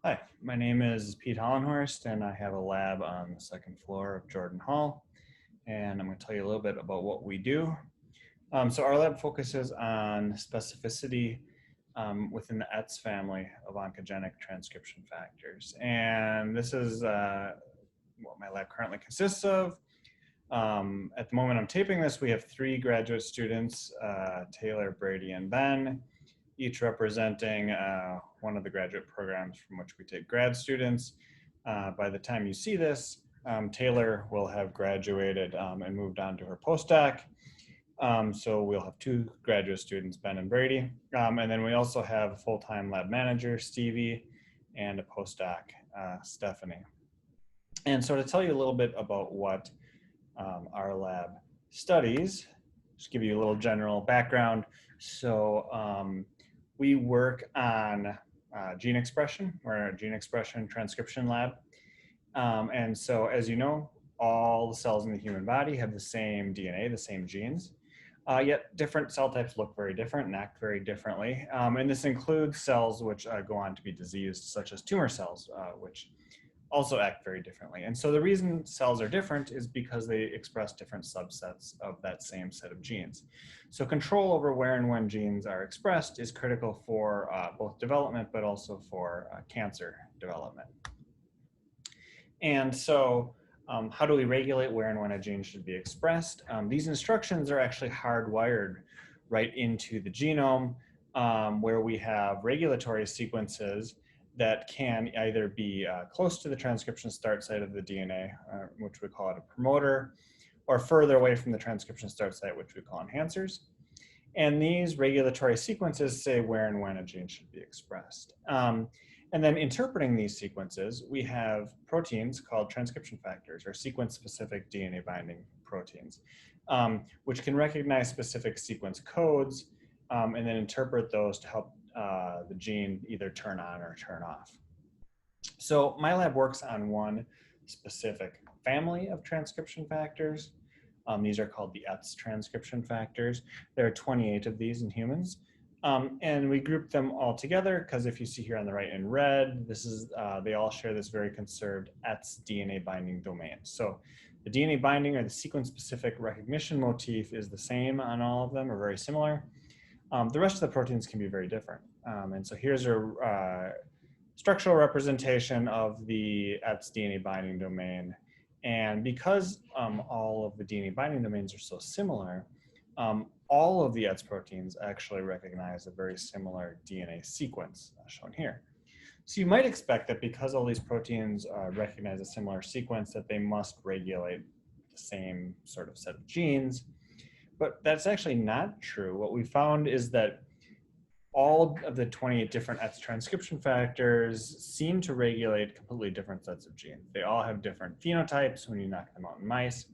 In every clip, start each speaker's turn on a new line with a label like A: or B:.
A: Hi, my name is Pete Hollenhorst, and I have a lab on the second floor of Jordan Hall. And I'm going to tell you a little bit about what we do. So our lab focuses on specificity within the ETS family of oncogenic transcription factors. And this is what my lab currently consists of. At the moment I'm taping this, we have 3 graduate students, Taylor, Brady, and Ben, each representing one of the graduate programs from which we take grad students. By the time you see this, Taylor will have graduated and moved on to her postdoc. So we'll have 2 graduate students, Ben and Brady. And then we also have a full-time lab manager, Stevie, and a postdoc, Stephanie. And so to tell you a little bit about what our lab studies, just give you a little general background. So we work on gene expression. We're a gene expression transcription lab. And so as you know, all the cells in the human body have the same DNA, the same genes. Yet different cell types look very different and act very differently. And this includes cells which go on to be diseased, such as tumor cells, which also act very differently. And so the reason cells are different is because they express different subsets of that same set of genes. So control over where and when genes are expressed is critical for both development, but also for cancer development. And so how do we regulate where and when a gene should be expressed? These instructions are actually hardwired right into the genome, where we have regulatory sequences that can either be close to the transcription start site of the DNA, which we call it a promoter, or further away from the transcription start site, which we call enhancers. And these regulatory sequences say where and when a gene should be expressed. And then interpreting these sequences, we have proteins called transcription factors, or sequence-specific DNA binding proteins, which can recognize specific sequence codes and then interpret those to help the gene either turn on or turn off. So my lab works on one specific family of transcription factors. These are called the ETS transcription factors. There are 28 of these in humans. And we group them all together because if you see here on the right in red, this is they all share this very conserved ETS DNA binding domain. So the DNA binding or the sequence-specific recognition motif is the same on all of them or very similar. The rest of the proteins can be very different. And so here's a structural representation of the ETS DNA binding domain. And because all of the DNA binding domains are so similar, all of the ETS proteins actually recognize a very similar DNA sequence shown here. So you might expect that because all these proteins recognize a similar sequence that they must regulate the same sort of set of genes, but that's actually not true. What we found is that all of the 28 different ETS transcription factors seem to regulate completely different sets of genes. They all have different phenotypes when you knock them out in mice.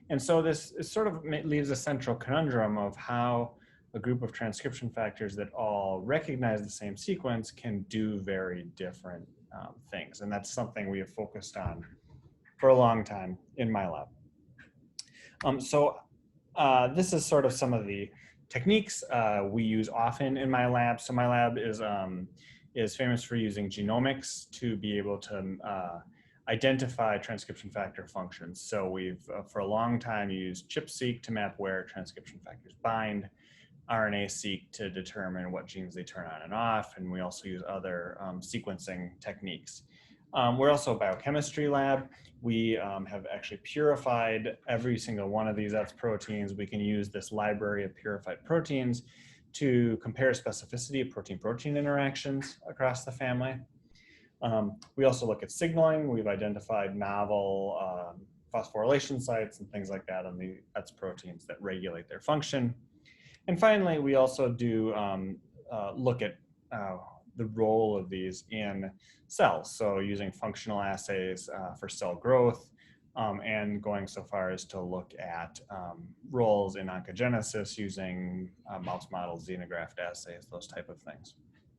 A: And so this sort of leaves a central conundrum of how a group of transcription factors that all recognize the same sequence can do very different things. And that's something we have focused on for a long time in my lab. This is sort of some of the techniques we use often in my lab. So my lab is famous for using genomics to be able to identify transcription factor functions. So we've, for a long time, used ChIP-seq to map where transcription factors bind, RNA-seq to determine what genes they turn on and off, and we also use other sequencing techniques. We're also a biochemistry lab. We have actually purified every single one of these ETS proteins. We can use this library of purified proteins to compare specificity of protein-protein interactions across the family. We also look at signaling. We've identified novel phosphorylation sites and things like that on the ETS proteins that regulate their function. And finally, we also do look at the role of these in cells. So using functional assays for cell growth and going so far as to look at roles in oncogenesis using mouse models, xenograft assays, those type of things.